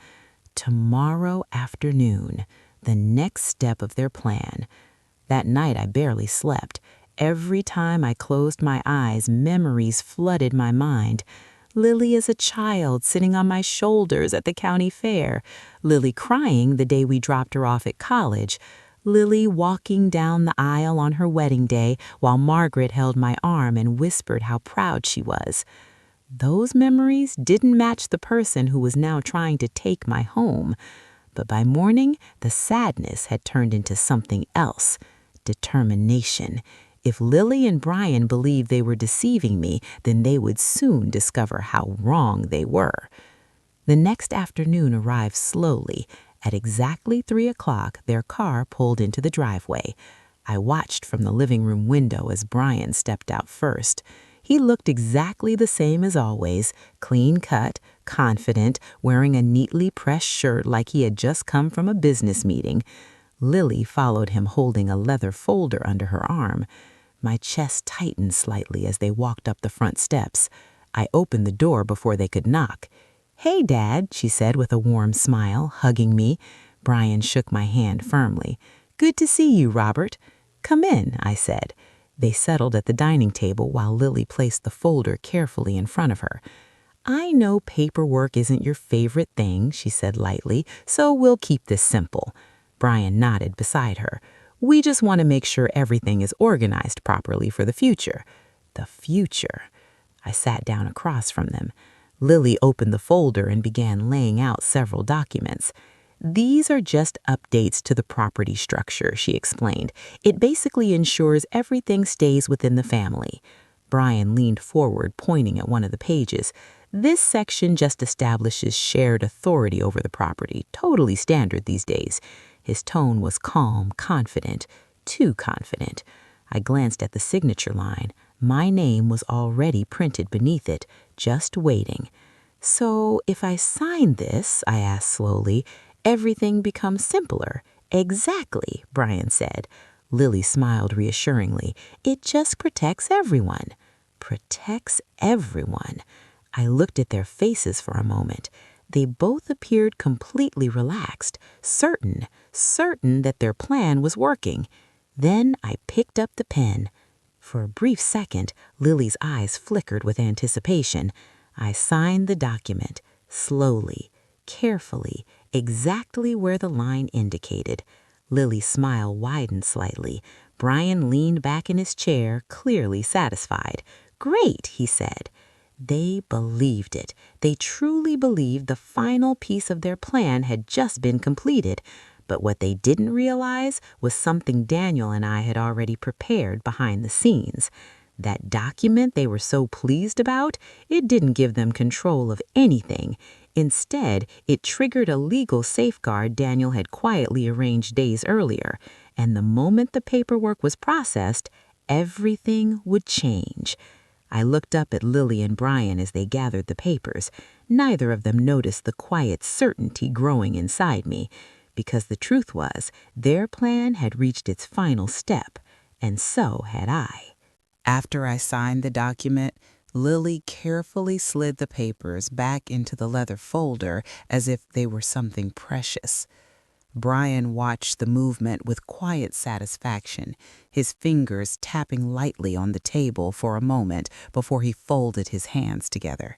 Tomorrow afternoon, the next step of their plan. That night I barely slept. Every time I closed my eyes, memories flooded my mind. Lily as a child sitting on my shoulders at the county fair. Lily crying the day we dropped her off at college. Lily walking down the aisle on her wedding day while Margaret held my arm and whispered how proud she was. Those memories didn't match the person who was now trying to take my home. But by morning, the sadness had turned into something else. Determination. If Lily and Brian believed they were deceiving me, then they would soon discover how wrong they were. The next afternoon arrived slowly. At exactly 3 o'clock, their car pulled into the driveway. I watched from the living room window as Brian stepped out first. He looked exactly the same as always, clean-cut, confident, wearing a neatly pressed shirt like he had just come from a business meeting. Lily followed him holding a leather folder under her arm. My chest tightened slightly as they walked up the front steps. I opened the door before they could knock. "Hey, Dad," she said with a warm smile, hugging me. Brian shook my hand firmly. "Good to see you, Robert." "Come in," I said. They settled at the dining table while Lily placed the folder carefully in front of her. I know paperwork isn't your favorite thing, she said lightly, so we'll keep this simple. Brian nodded beside her. We just want to make sure everything is organized properly for the future. The future. I sat down across from them. Lily opened the folder and began laying out several documents. These are just updates to the property structure, she explained. It basically ensures everything stays within the family. Brian leaned forward, pointing at one of the pages. This section just establishes shared authority over the property, totally standard these days. His tone was calm, confident, too confident. I glanced at the signature line. My name was already printed beneath it, just waiting. So if I sign this, I asked slowly, everything becomes simpler. Exactly, Brian said. Lily smiled reassuringly. It just protects everyone. Protects everyone. I looked at their faces for a moment. They both appeared completely relaxed, certain that their plan was working. Then I picked up the pen. For a brief second, Lily's eyes flickered with anticipation. I signed the document, slowly, carefully, exactly where the line indicated. Lily's smile widened slightly. Brian leaned back in his chair, clearly satisfied. Great, he said. They believed it. They truly believed the final piece of their plan had just been completed. But what they didn't realize was something Daniel and I had already prepared behind the scenes. That document they were so pleased about, it didn't give them control of anything. Instead, it triggered a legal safeguard Daniel had quietly arranged days earlier. And the moment the paperwork was processed, everything would change. I looked up at Lily and Brian as they gathered the papers. Neither of them noticed the quiet certainty growing inside me, because the truth was, their plan had reached its final step, and so had I. After I signed the document, Lily carefully slid the papers back into the leather folder as if they were something precious. Brian watched the movement with quiet satisfaction, his fingers tapping lightly on the table for a moment before he folded his hands together.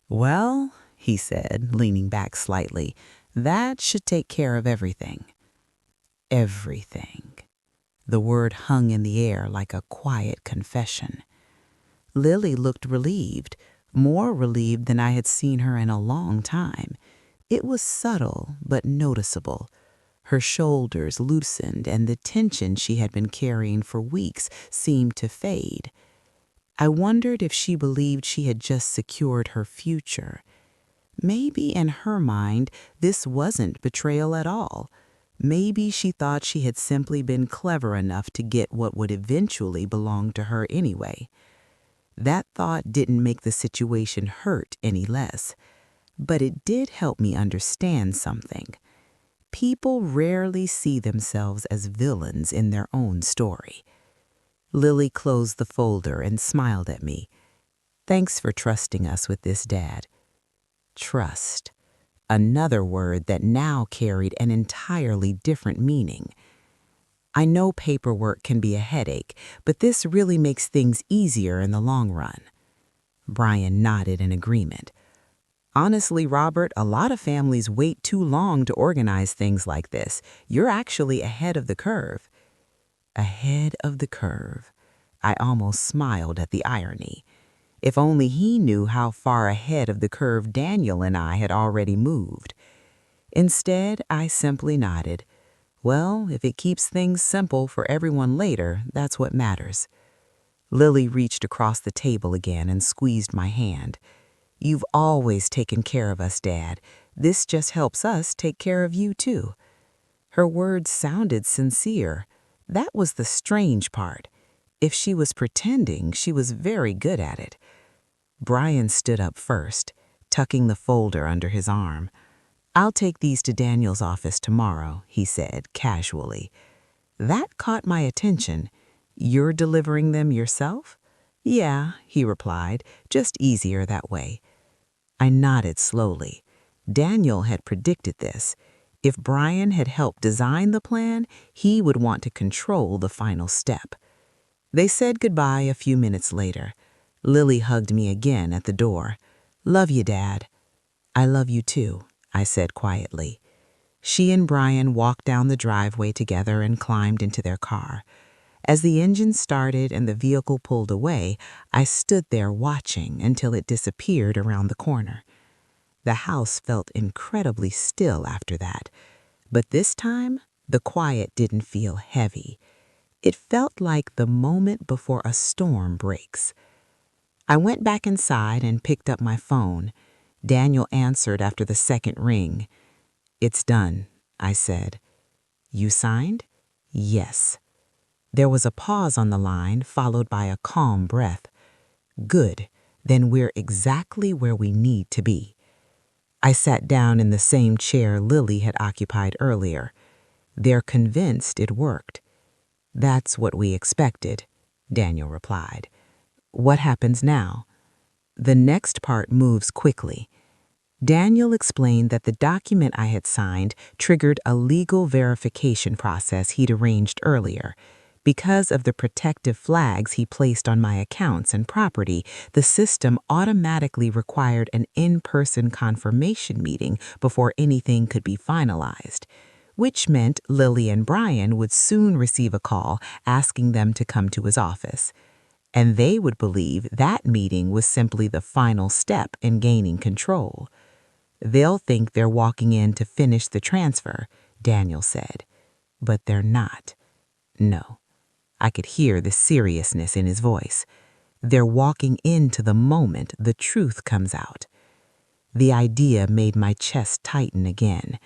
Well, he said, leaning back slightly, that should take care of everything. Everything. The word hung in the air like a quiet confession. Lily looked relieved, more relieved than I had seen her in a long time. It was subtle but noticeable. Her shoulders loosened and the tension she had been carrying for weeks seemed to fade. I wondered if she believed she had just secured her future. Maybe in her mind this wasn't betrayal at all. Maybe she thought she had simply been clever enough to get what would eventually belong to her anyway. That thought didn't make the situation hurt any less, but it did help me understand something. People rarely see themselves as villains in their own story. Lily closed the folder and smiled at me. Thanks for trusting us with this, Dad. Trust. Another word that now carried an entirely different meaning. I know paperwork can be a headache, but this really makes things easier in the long run. Brian nodded in agreement. Honestly, Robert, a lot of families wait too long to organize things like this. You're actually ahead of the curve. Ahead of the curve. I almost smiled at the irony. If only he knew how far ahead of the curve Daniel and I had already moved. Instead, I simply nodded. Well, if it keeps things simple for everyone later, that's what matters. Lily reached across the table again and squeezed my hand. You've always taken care of us, Dad. This just helps us take care of you, too. Her words sounded sincere. That was the strange part. If she was pretending, she was very good at it. Brian stood up first, tucking the folder under his arm. I'll take these to Daniel's office tomorrow, he said casually. That caught my attention. You're delivering them yourself? Yeah, he replied, just easier that way. I nodded slowly. Daniel had predicted this. If Brian had helped design the plan, he would want to control the final step. They said goodbye a few minutes later. Lily hugged me again at the door. "Love you, Dad." "I love you too," I said quietly. She and Brian walked down the driveway together and climbed into their car. As the engine started and the vehicle pulled away, I stood there watching until it disappeared around the corner. The house felt incredibly still after that, but this time the quiet didn't feel heavy. It felt like the moment before a storm breaks. I went back inside and picked up my phone. Daniel answered after the second ring. "It's done," I said. "You signed?" "Yes." There was a pause on the line, followed by a calm breath. "Good. Then we're exactly where we need to be." I sat down in the same chair Lily had occupied earlier. "They're convinced it worked." "That's what we expected," Daniel replied. "What happens now?" "The next part moves quickly." Daniel explained that the document I had signed triggered a legal verification process he'd arranged earlier. Because of the protective flags he placed on my accounts and property, the system automatically required an in-person confirmation meeting before anything could be finalized, which meant Lily and Brian would soon receive a call asking them to come to his office. And they would believe that meeting was simply the final step in gaining control. "They'll think they're walking in to finish the transfer," Daniel said. "But they're not." No. I could hear the seriousness in his voice. "They're walking into the moment the truth comes out." The idea made my chest tighten again.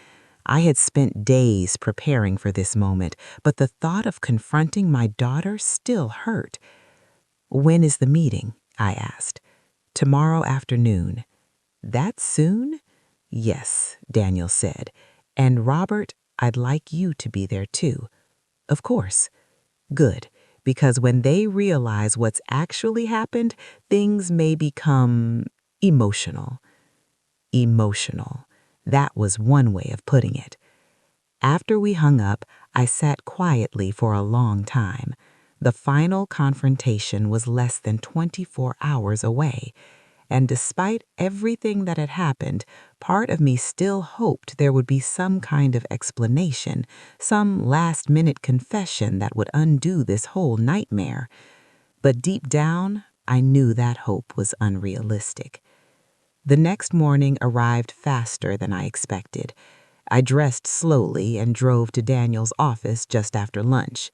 I had spent days preparing for this moment, but the thought of confronting my daughter still hurt. "When is the meeting?" I asked. "Tomorrow afternoon." "That soon?" "Yes," Daniel said. "And Robert, I'd like you to be there too." "Of course." "Good, because when they realize what's actually happened, things may become emotional." Emotional. That was one way of putting it. After we hung up, I sat quietly for a long time. The final confrontation was less than 24 hours away, and despite everything that had happened, part of me still hoped there would be some kind of explanation, some last-minute confession that would undo this whole nightmare. But deep down, I knew that hope was unrealistic. The next morning arrived faster than I expected. I dressed slowly and drove to Daniel's office just after lunch.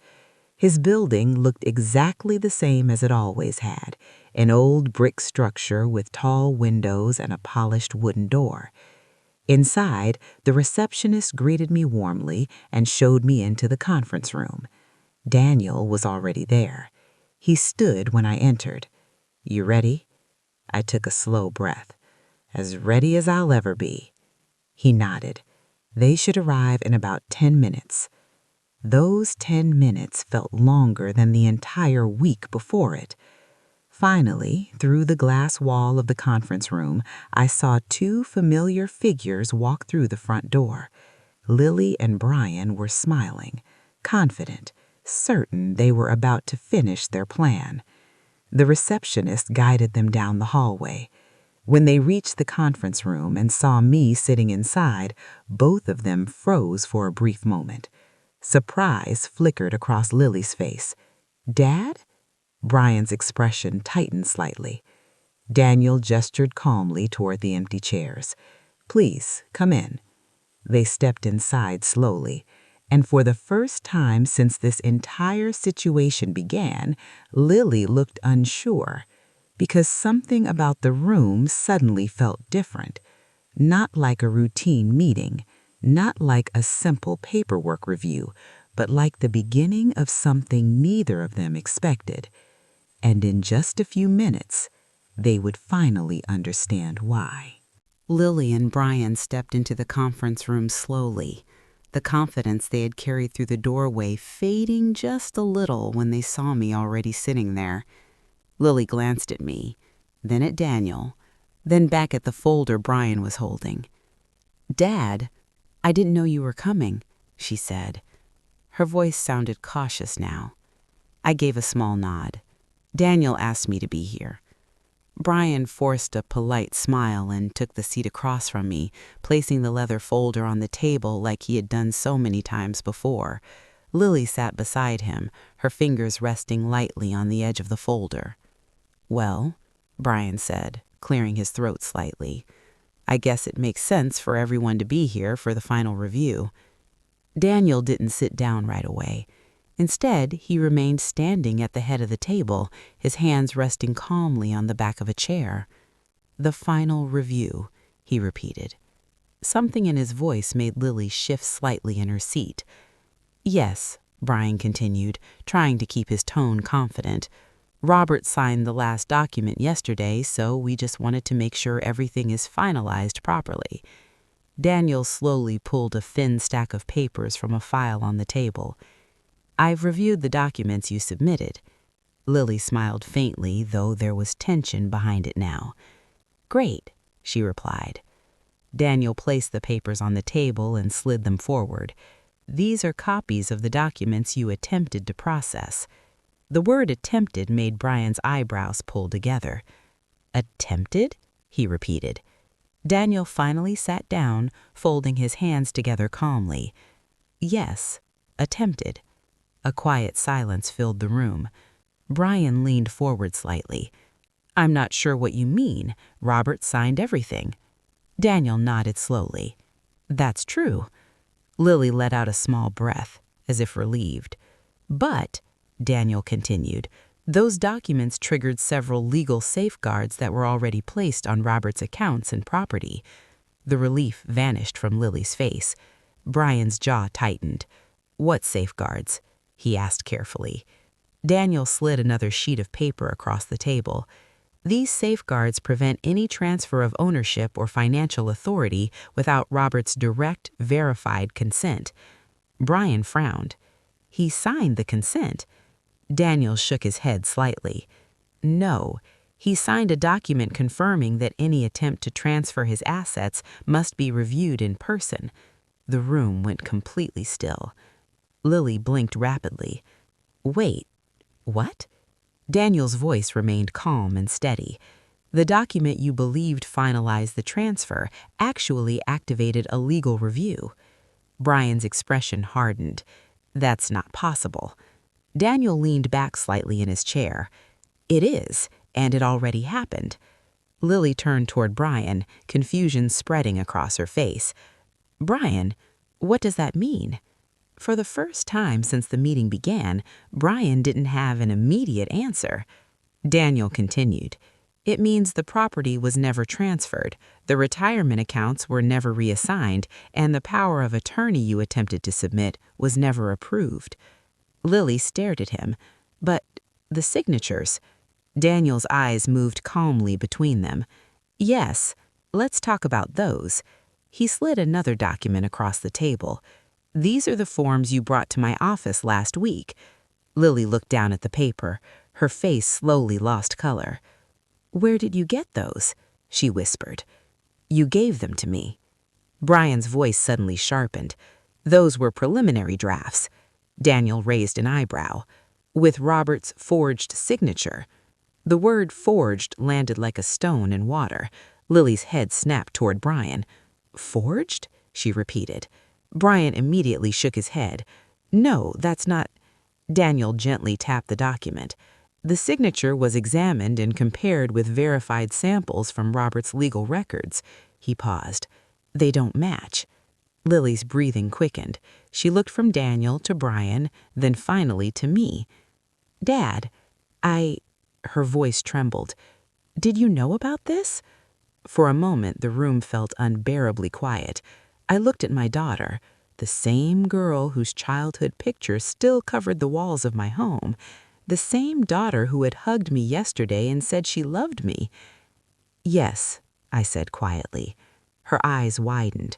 His building looked exactly the same as it always had, an old brick structure with tall windows and a polished wooden door. Inside, the receptionist greeted me warmly and showed me into the conference room. Daniel was already there. He stood when I entered. "You ready?" I took a slow breath. "As ready as I'll ever be." He nodded. "They should arrive in about 10 minutes. Those 10 minutes felt longer than the entire week before it. Finally, through the glass wall of the conference room, I saw two familiar figures walk through the front door. Lily and Brian were smiling, confident, certain they were about to finish their plan. The receptionist guided them down the hallway. When they reached the conference room and saw me sitting inside, both of them froze for a brief moment. Surprise flickered across Lily's face. "Dad?" Brian's expression tightened slightly. Daniel gestured calmly toward the empty chairs. "Please, come in." They stepped inside slowly, and for the first time since this entire situation began, Lily looked unsure, because something about the room suddenly felt different. Not like a routine meeting, not like a simple paperwork review, but like the beginning of something neither of them expected. And in just a few minutes, they would finally understand why. Lily and Brian stepped into the conference room slowly, the confidence they had carried through the doorway fading just a little when they saw me already sitting there. Lily glanced at me, then at Daniel, then back at the folder Brian was holding. "Dad, I didn't know you were coming," she said. Her voice sounded cautious now. I gave a small nod. "Daniel asked me to be here." Brian forced a polite smile and took the seat across from me, placing the leather folder on the table like he had done so many times before. Lily sat beside him, her fingers resting lightly on the edge of the folder. "Well," Brian said, clearing his throat slightly, "I guess it makes sense for everyone to be here for the final review." Daniel didn't sit down right away. Instead, he remained standing at the head of the table, his hands resting calmly on the back of a chair. "The final review," he repeated. Something in his voice made Lily shift slightly in her seat. "Yes," Brian continued, trying to keep his tone confident. "Robert signed the last document yesterday, so we just wanted to make sure everything is finalized properly." Daniel slowly pulled a thin stack of papers from a file on the table. "I've reviewed the documents you submitted." Lily smiled faintly, though there was tension behind it now. "Great," she replied. Daniel placed the papers on the table and slid them forward. "These are copies of the documents you attempted to process." The word attempted made Brian's eyebrows pull together. "Attempted?" he repeated. Daniel finally sat down, folding his hands together calmly. "Yes, attempted." A quiet silence filled the room. Brian leaned forward slightly. "I'm not sure what you mean. Robert signed everything." Daniel nodded slowly. "That's true." Lily let out a small breath, as if relieved. "But," Daniel continued, "those documents triggered several legal safeguards that were already placed on Robert's accounts and property." The relief vanished from Lily's face. Brian's jaw tightened. "What safeguards?" he asked carefully. Daniel slid another sheet of paper across the table. "These safeguards prevent any transfer of ownership or financial authority without Robert's direct, verified consent." Brian frowned. "He signed the consent." Daniel shook his head slightly. "No, he signed a document confirming that any attempt to transfer his assets must be reviewed in person." The room went completely still. Lily blinked rapidly. "Wait, what?" Daniel's voice remained calm and steady. "The document you believed finalized the transfer actually activated a legal review." Brian's expression hardened. "That's not possible." Daniel leaned back slightly in his chair. "It is, and it already happened." Lily turned toward Brian, confusion spreading across her face. "Brian, what does that mean?" For the first time since the meeting began, Brian didn't have an immediate answer. Daniel continued. "It means the property was never transferred, the retirement accounts were never reassigned, and the power of attorney you attempted to submit was never approved." Lily stared at him. "But the signatures?" Daniel's eyes moved calmly between them. "Yes, let's talk about those." He slid another document across the table. "These are the forms you brought to my office last week." Lily looked down at the paper. Her face slowly lost color. "Where did you get those?" she whispered. "You gave them to me." Brian's voice suddenly sharpened. "Those were preliminary drafts." Daniel raised an eyebrow. "With Robert's forged signature." The word forged landed like a stone in water. Lily's head snapped toward Brian. "Forged?" she repeated. Brian immediately shook his head. "No, that's not." Daniel gently tapped the document. "The signature was examined and compared with verified samples from Robert's legal records." He paused. "They don't match." Lily's breathing quickened. She looked from Daniel to Brian, then finally to me. "Dad, Her voice trembled. "Did you know about this?" For a moment, the room felt unbearably quiet. I looked at my daughter, the same girl whose childhood picture still covered the walls of my home, the same daughter who had hugged me yesterday and said she loved me. "Yes," I said quietly. Her eyes widened.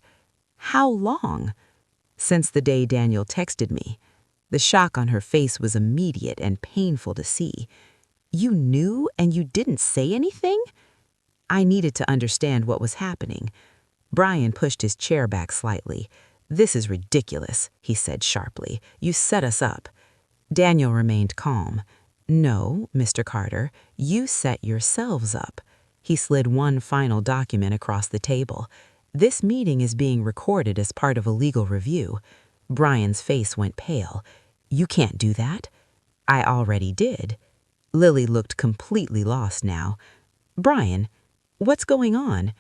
"How long?" "Since the day Daniel texted me." The shock on her face was immediate and painful to see. "You knew and you didn't say anything?" I needed to understand what was happening. Brian pushed his chair back slightly. "This is ridiculous," he said sharply. "You set us up." Daniel remained calm. No, Mr. Carter, you set yourselves up. He slid one final document across the table. This meeting is being recorded as part of a legal review. Brian's face went pale. You can't do that. I already did. Lily looked completely lost now. Brian, what's going on?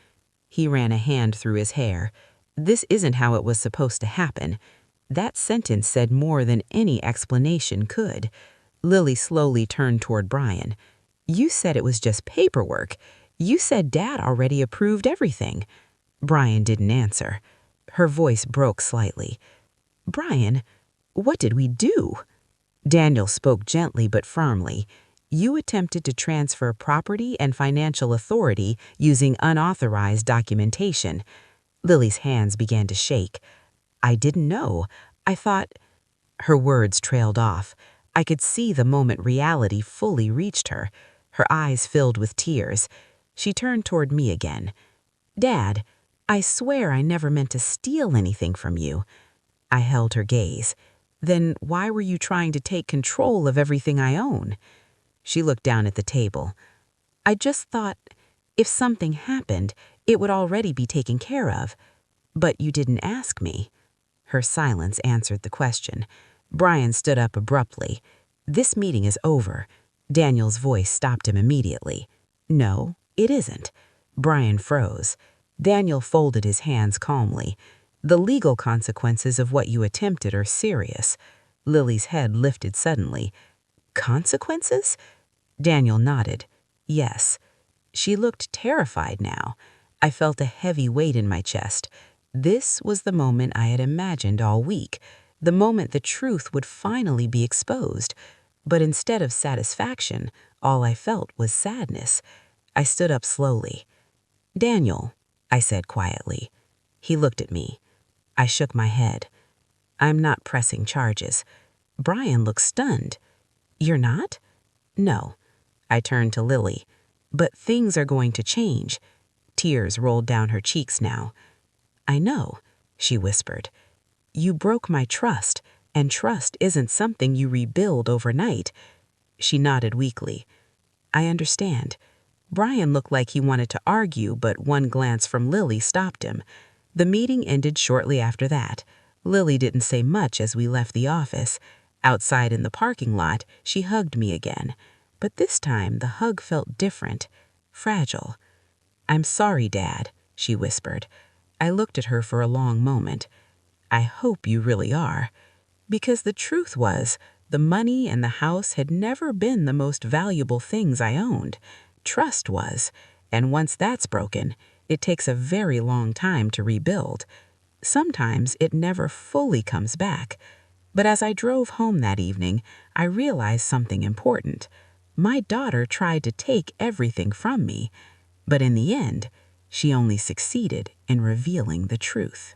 He ran a hand through his hair. This isn't how it was supposed to happen. That sentence said more than any explanation could. Lily slowly turned toward Brian. You said it was just paperwork. You said Dad already approved everything. Brian didn't answer. Her voice broke slightly. Brian, what did we do? Daniel spoke gently but firmly. You attempted to transfer property and financial authority using unauthorized documentation. Lily's hands began to shake. I didn't know. I thought... Her words trailed off. I could see the moment reality fully reached her. Her eyes filled with tears. She turned toward me again. Dad, I swear I never meant to steal anything from you. I held her gaze. Then why were you trying to take control of everything I own? She looked down at the table. I just thought, if something happened, it would already be taken care of. But you didn't ask me. Her silence answered the question. Brian stood up abruptly. This meeting is over. Daniel's voice stopped him immediately. No, it isn't. Brian froze. Daniel folded his hands calmly. The legal consequences of what you attempted are serious. Lily's head lifted suddenly. Consequences? Daniel nodded. Yes. She looked terrified now. I felt a heavy weight in my chest. This was the moment I had imagined all week, the moment the truth would finally be exposed. But instead of satisfaction, all I felt was sadness. I stood up slowly. Daniel, I said quietly. He looked at me. I shook my head. I'm not pressing charges. Brian looked stunned. You're not? No. I turned to Lily. But things are going to change. Tears rolled down her cheeks now. I know, she whispered. You broke my trust, and trust isn't something you rebuild overnight. She nodded weakly. I understand. Brian looked like he wanted to argue, but one glance from Lily stopped him. The meeting ended shortly after that. Lily didn't say much as we left the office. Outside in the parking lot, she hugged me again. But this time, the hug felt different, fragile. I'm sorry, Dad, she whispered. I looked at her for a long moment. I hope you really are. Because the truth was, the money and the house had never been the most valuable things I owned. Trust was, and once that's broken, it takes a very long time to rebuild. Sometimes it never fully comes back. But as I drove home that evening, I realized something important. My daughter tried to take everything from me, but in the end, she only succeeded in revealing the truth.